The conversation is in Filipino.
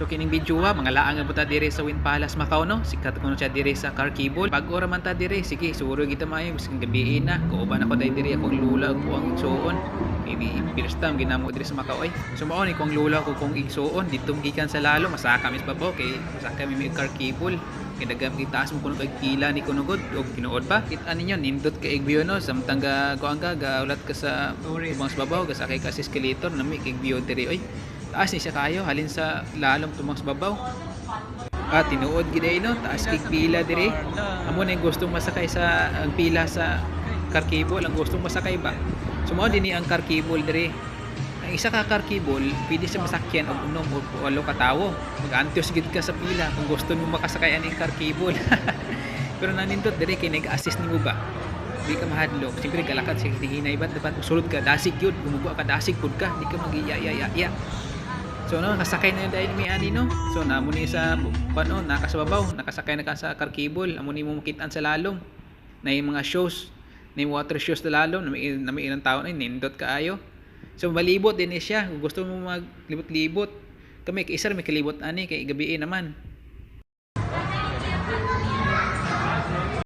So kining video mga laang mo ta dire sa Wind Palace Macau no. Sikat ko siya dire sa Carquibol. Bag-o ra man ta dire. Sige, suro kita maayo bising gabi na. Kauban ako dai dire akong lula ko ang igsuon. Maybe first time ginamo dire sa Macau ay. So mao ni kong lula ko kong igsuon dito gikan sa lalo masaka mis babaw kay masaka mi Carquibol. Kinagam itaas mo kuno kay kila ni kunugod og tinuod pa. Kita ninyo nindot kay igbiyo no samtang kuan ka ulat ka sa ubang babaw ga sakay ka sa escalator nami kay igbiyo dire oy. Taas ni siya kayo halin sa lalong tumang sa babaw. Tinuod giday no, taas kig pila dire. Amo na gustong masakay sa ang pila sa Carquibol, ang gustong masakay ba. Sumo dinhi ang Carquibol dire. Ang isa ka Carquibol, pwede siya masakyan og unom o walo ka tawo. Mag-antios gid ka sa pila kung gusto mo makasakay ani Carquibol. Pero nanindot dire kay nag-assist nimo ba. Di ka mahadlok. Siyempre galakad sa hinay bat dapat sulod ka dasig yun. Gumugwa ka dasig pud ka, di ka mag-iya. So no, nakasakay na dahil may ani no. So namo ni sa pano nakasababaw, nakasakay na ka sa Carquibol, amo ni mo makitaan sa lalom. Na yung mga shows, na yung water shows na lalom, na may ilang taon ay nindot kaayo. So malibot din siya, kung gusto mo maglibot-libot. Kami kay isa may kalibot ani kay gabi naman.